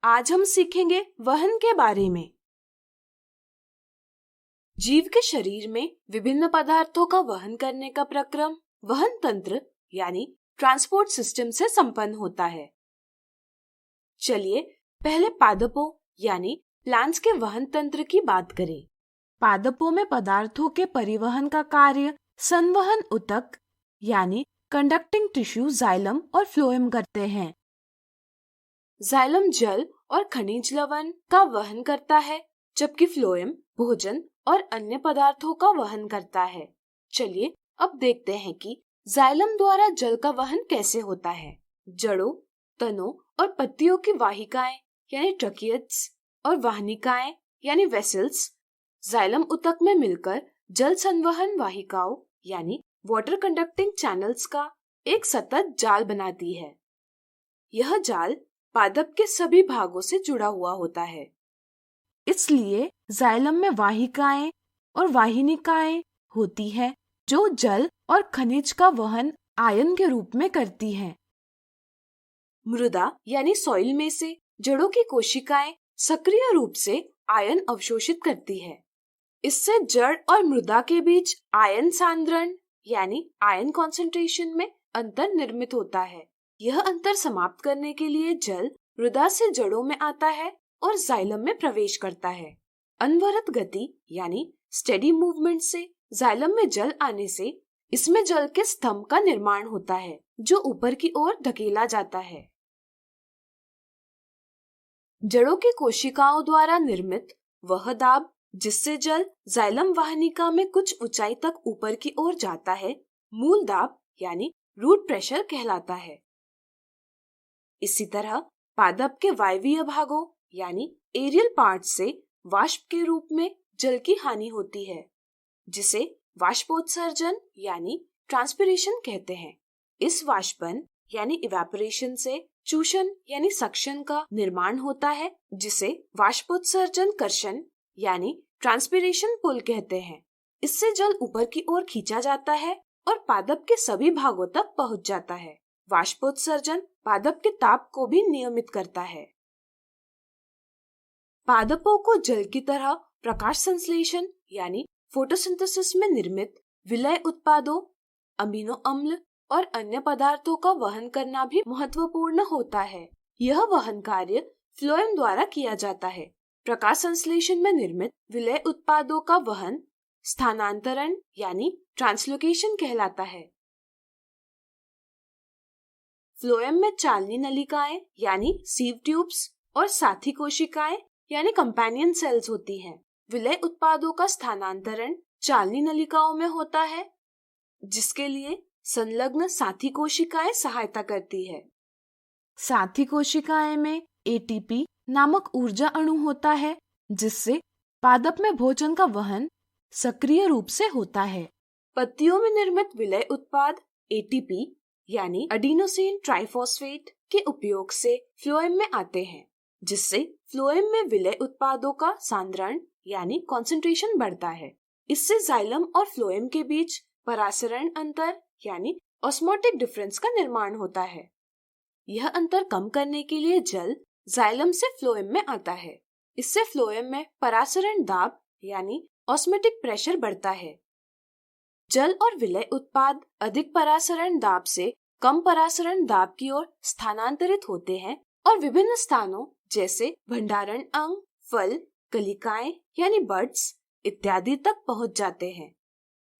आज हम सीखेंगे वहन के बारे में। जीव के शरीर में विभिन्न पदार्थों का वहन करने का प्रक्रम वहन तंत्र यानी ट्रांसपोर्ट सिस्टम से संपन्न होता है। चलिए पहले पादपों यानी प्लांट्स के वहन तंत्र की बात करें। पादपों में पदार्थों के परिवहन का कार्य संवहन ऊतक यानी कंडक्टिंग टिश्यू जाइलम और फ्लोएम करते हैं। जाइलम जल और खनिज लवण का वहन करता है, जबकि फ्लोएम भोजन और अन्य पदार्थों का वहन करता है। चलिए अब देखते हैं कि जाइलम द्वारा जल का वहन कैसे होता है। जड़ों, तनों और पत्तियों की वाहिकाएं यानी ट्रकियट्स और वाहनिकाएं यानी वेसल्स जाइलम ऊतक में मिलकर जल संवहन वाहिकाओं यानी वाटर कंडक्टिंग चैनल्स का एक सतत जाल बनाती है। यह जाल पादप के सभी भागों से जुड़ा हुआ होता है। इसलिए जाइलम में वाहिकाएं और वाहिनिकाएं होती है जो जल और खनिज का वहन आयन के रूप में करती हैं। मृदा यानी सॉइल में से जड़ों की कोशिकाएं सक्रिय रूप से आयन अवशोषित करती है। इससे जड़ और मृदा के बीच आयन सांद्रण यानी आयन कॉन्सेंट्रेशन में अंतर निर्मित होता है। यह अंतर समाप्त करने के लिए जल मृदा से जड़ों में आता है और जाइलम में प्रवेश करता है। अनवरत गति यानी स्टेडी मूवमेंट से जाइलम में जल आने से इसमें जल के स्तंभ का निर्माण होता है जो ऊपर की ओर धकेला जाता है। जड़ों की कोशिकाओं द्वारा निर्मित वह दाब जिससे जल जाइलम वाहिनिका में कुछ ऊंचाई तक ऊपर की ओर जाता है, मूल दाब यानी रूट प्रेशर कहलाता है। इसी तरह पादप के वायवीय भागों यानी एरियल पार्ट से वाष्प के रूप में जल की हानि होती है, जिसे वाष्पोत्सर्जन यानी ट्रांसपिरेशन कहते हैं। इस वाष्पन यानी इवेपोरेशन से चूषण यानी सक्शन का निर्माण होता है, जिसे वाष्पोत्सर्जन कर्षण यानी ट्रांसपिरेशन पुल कहते हैं। इससे जल ऊपर की ओर खींचा जाता है और पादप के सभी भागों तक पहुंच जाता है। वाष्पोत्सर्जन पादप के ताप को भी नियमित करता है। पादपों को जल की तरह प्रकाश संश्लेषण यानी फोटोसिंथेसिस में निर्मित विलय उत्पादों, अमीनो अम्ल और अन्य पदार्थों का वहन करना भी महत्वपूर्ण होता है। यह वहन कार्य फ्लोएम द्वारा किया जाता है। प्रकाश संश्लेषण में निर्मित विलय उत्पादों का वहन स्थानांतरण यानी ट्रांसलोकेशन कहलाता है। फ्लोएम में चालनी नलिकाएं यानी सीव ट्यूब्स और साथी कोशिकाएं यानी कंपेनियन सेल्स होती हैं। विलय उत्पादों का स्थानांतरण चालनी नलिकाओं में होता है, जिसके लिए संलग्न साथी कोशिकाएं सहायता करती है। साथी कोशिकाएं में एटीपी नामक ऊर्जा अणु होता है, जिससे पादप में भोजन का वहन सक्रिय रूप से होता है। पत्तियों में निर्मित विलय उत्पाद एटीपी यानी एडिनोसिन ट्राइफॉस्फेट के उपयोग से फ्लोएम में आते हैं, जिससे फ्लोएम में विलय उत्पादों का सांद्रण यानी कॉन्सेंट्रेशन बढ़ता है। इससे जाइलम और फ्लोएम के बीच परासरण अंतर यानी ऑस्मोटिक डिफरेंस का निर्माण होता है। यह अंतर कम करने के लिए जल जाइलम से फ्लोएम में आता है। इससे फ्लोएम में परासरण दाब यानी ऑस्मोटिक प्रेशर बढ़ता है। जल और विलय उत्पाद अधिक परासरण दाब से कम परासरण दाब की ओर स्थानांतरित होते हैं और विभिन्न स्थानों जैसे भंडारण अंग, फल, कलिकाएं यानी बड्स इत्यादि तक पहुंच जाते हैं।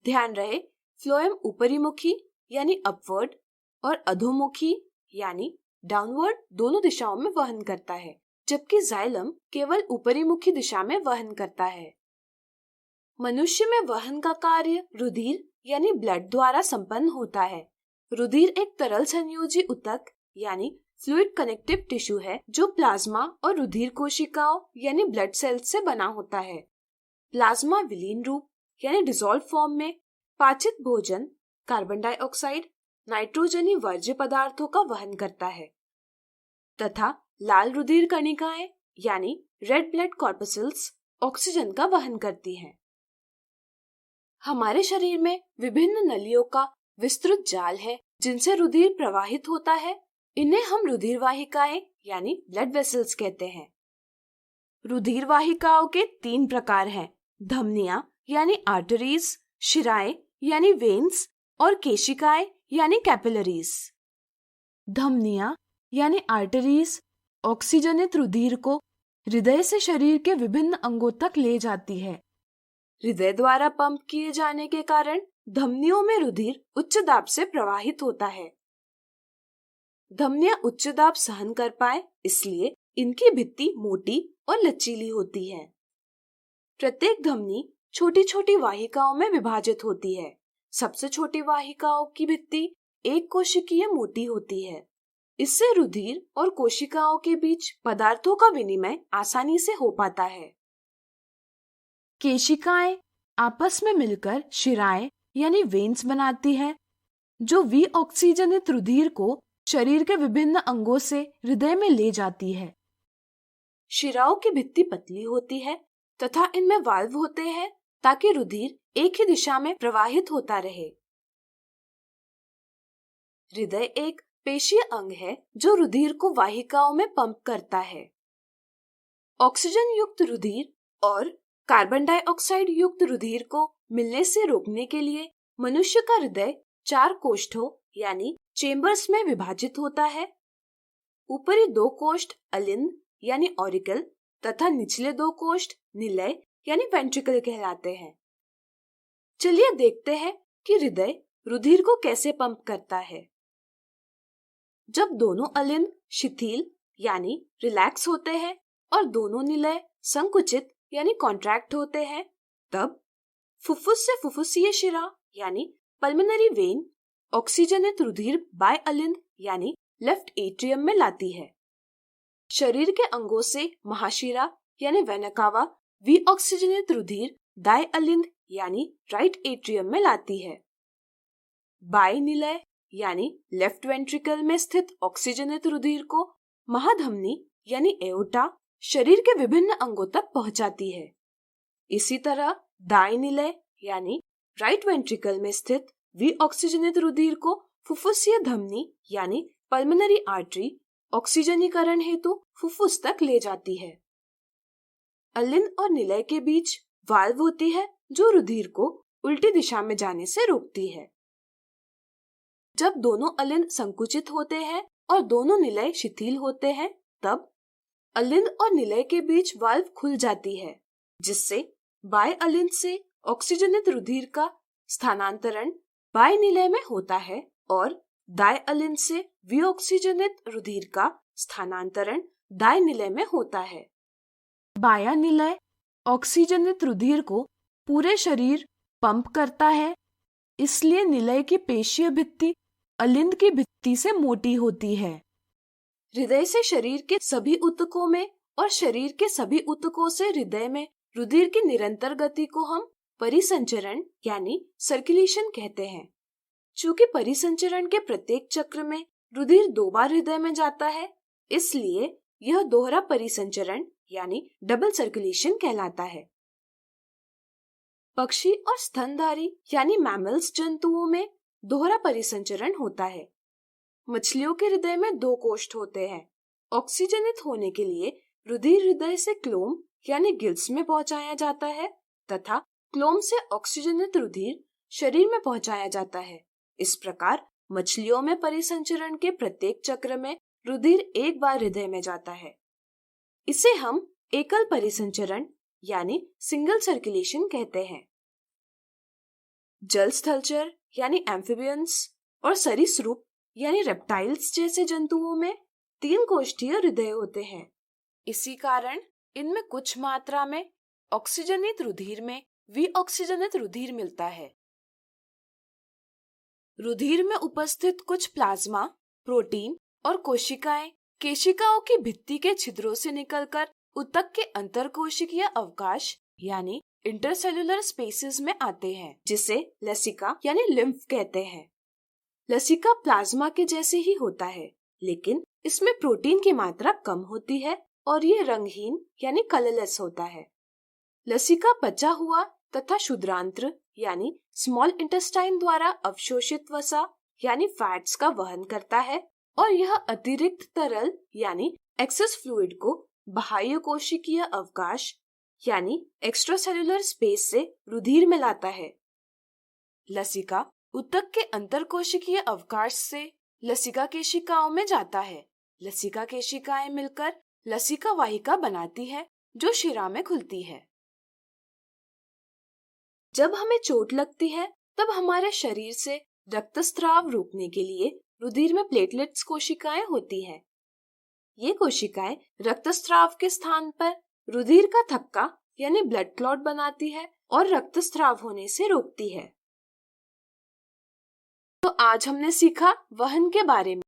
ध्यान रहे, फ्लोएम ऊपरी मुखी यानी अपवर्ड और अधोमुखी यानी डाउनवर्ड दोनों दिशाओं में वहन करता है, जबकि जाइलम केवल ऊपरी मुखी दिशा में वहन करता है। मनुष्य में वहन का कार्य रुधिर यानी ब्लड द्वारा संपन्न होता है। रुधिर एक तरल संयोजी ऊतक यानी फ्लूइड कनेक्टिव टिश्यू है जो प्लाज्मा और रुधिर कोशिकाओं यानी ब्लड सेल्स से बना होता है। प्लाज्मा विलीन रूप यानी डिसॉल्व फॉर्म में पाचित भोजन, कार्बन डाइऑक्साइड, नाइट्रोजनी वर्ज्य पदार्थों का वहन करता है तथा लाल रुधिर कणिकाएं यानी रेड ब्लड कॉर्पसेल्स ऑक्सीजन का वहन करती हैं। हमारे शरीर में विभिन्न नलियों का विस्तृत जाल है जिनसे रुधिर प्रवाहित होता है इन्हें हम रुधिर वाहिकाएं यानी ब्लड वेसल्स कहते हैं। रुधिर वाहिकाओं के 3 प्रकार हैं, धमनियां यानी आर्टरीज, शिराएं यानी वेन्स और केशिकाएं यानी कैपिलरीज। धमनियां यानी आर्टरीज ऑक्सीजनित रुधिर को हृदय से शरीर के विभिन्न अंगों तक ले जाती है। हृदय द्वारा पंप किए जाने के कारण धमनियों में रुधिर उच्च दाब से प्रवाहित होता है। धमनियां उच्च दाब सहन कर पाए इसलिए इनकी भित्ति मोटी और लचीली होती है। प्रत्येक धमनी छोटी छोटी वाहिकाओं में विभाजित होती है। सबसे छोटी वाहिकाओं की भित्ति एक कोशिकीय मोटी होती है। इससे रुधिर और कोशिकाओं के बीच पदार्थों का विनिमय आसानी से हो पाता है। केशिकाएं आपस में मिलकर शिराएं यानी वेन्स बनाती है, जो विऑक्सीजनित रुधिर को शरीर के विभिन्न अंगों से हृदय में ले जाती है। शिराओं की भित्ति पतली होती है तथा इनमें वाल्व होते हैं ताकि रुधिर एक ही दिशा में प्रवाहित होता रहे। हृदय एक पेशीय अंग है जो रुधिर को वाहिकाओं में पंप करता है। ऑक्सीजन युक्त रुधिर और कार्बन डाइऑक्साइड युक्त रुधिर को मिलने से रोकने के लिए मनुष्य का हृदय 4 कोष्ठों यानी चेम्बर्स में विभाजित होता है। ऊपरी 2 कोष्ठ अलिंद यानी ऑरिकल तथा निचले 2 कोष्ठ निलय यानी वेंट्रिकल कहलाते हैं। चलिए देखते हैं कि हृदय रुधिर को कैसे पंप करता है। जब दोनों अलिंद शिथिल यानी रिलैक्स होते हैं और दोनों निलय संकुचित यानी कॉन्ट्रैक्ट होते हैं, तब फुफ्फुस से फुफ्फुसीय शिरा यानी पल्मोनरी वेन ऑक्सीजनित रुधिर बाय अलिंद यानी लेफ्ट एट्रियम में लाती है। शरीर के अंगों से महाशिरा यानी वेना कावा विऑक्सीजनित रुधिर दाय अलिंद यानी राइट एट्रियम में लाती है। बाय निलय यानी लेफ्ट वेंट्रिकल में स्थित ऑक्सीजनित रुधिर को महाधमनी यानी एओर्टा शरीर के विभिन्न अंगों तक पहुंचाती है। इसी तरह दाएं निलय यानी राइट वेंट्रिकल में स्थित विऑक्सीजनित रुधिर को फुफ्फुसीय धमनी यानी पल्मोनरी आर्टरी ऑक्सीजनीकरण हेतु फुफ्फुस तक ले जाती है। अलिंद और निलय के बीच वाल्व होती है जो रुधिर को उल्टी दिशा में जाने से रोकती है। जब दोनों अलिंद संकुचित होते हैं और दोनों निलय शिथिल होते हैं, तब अलिंद और निलय के बीच वाल्व खुल जाती है, जिससे बाय अलिंद से ऑक्सीजनित रुधिर का स्थानांतरण बाय निलय में होता है और दाय अलिंद से विऑक्सीजनित रुधिर का स्थानांतरण दाय निलय में होता है। बायां निलय ऑक्सीजनित रुधिर को पूरे शरीर पंप करता है, इसलिए निलय की पेशीय भित्ति अलिंद की भित्ति से मोटी होती है। हृदय से शरीर के सभी ऊतकों में और शरीर के सभी ऊतकों से हृदय में रुधिर की निरंतर गति को हम परिसंचरण यानी सर्कुलेशन कहते हैं। चूंकि परिसंचरण के प्रत्येक चक्र में रुधिर 2 बार हृदय में जाता है, इसलिए यह दोहरा परिसंचरण यानी डबल सर्कुलेशन कहलाता है। पक्षी और स्तनधारी यानी मैमल्स जंतुओं में दोहरा परिसंचरण होता है। मछलियों के हृदय में 2 कोष्ठ होते हैं। ऑक्सीजनित होने के लिए रुधिर हृदय से क्लोम यानी गिल्स में पहुंचाया जाता है तथा क्लोम से ऑक्सीजनित रुधिर शरीर में पहुंचाया जाता है। इस प्रकार मछलियों में परिसंचरण के प्रत्येक चक्र में रुधिर 1 बार हृदय में जाता है। इसे हम एकल परिसंचरण यानी सिंगल सर्कुलेशन कहते हैं। जल स्थलचर यानी एम्फिबियंस और सरीसृप यानी रेप्टाइल्स जैसे जंतुओं में 3 कोष्ठीय हृदय होते हैं। इसी कारण इनमें कुछ मात्रा में ऑक्सीजनित रुधिर में विऑक्सीजनित रुधिर मिलता है। रुधिर में उपस्थित कुछ प्लाज्मा, प्रोटीन और कोशिकाएं केशिकाओं की भित्ति के छिद्रों से निकलकर ऊतक के अंतरकोशिकीय अवकाश यानी इंटरसेल्युलर स्पेसेस में आते हैं, जिसे लसिका यानी लिम्फ कहते हैं। लसिका प्लाज्मा के जैसे ही होता है, लेकिन इसमें प्रोटीन की मात्रा कम होती है और ये रंगहीन यानी कलरलेस होता है। लसिका पचा हुआ तथा क्षुद्रांत्र यानी स्मॉल इंटेस्टाइन द्वारा अवशोषित वसा यानी फैट्स का वहन करता है और यह अतिरिक्त तरल यानी एक्सेस फ्लूइड को बाह्य कोशिकीय अवकाश यानी एक्स्ट्रासेल्युलर स्पेस से रुधिर में लाता है। लसिका ऊतक के अंतर कोशिकीय अवकाश से लसिका केशिकाओं में जाता है। लसिका केशिकाएं मिलकर लसिका वाहिका बनाती है जो शिरा में खुलती है। जब हमें चोट लगती है तब हमारे शरीर से रक्तस्राव रोकने के लिए रुधिर में प्लेटलेट्स कोशिकाएं होती हैं। ये कोशिकाएं रक्तस्राव के स्थान पर रुधिर का थक्का यानी ब्लड क्लॉट बनाती है और रक्तस्राव होने से रोकती है। तो आज हमने सीखा वहन के बारे में।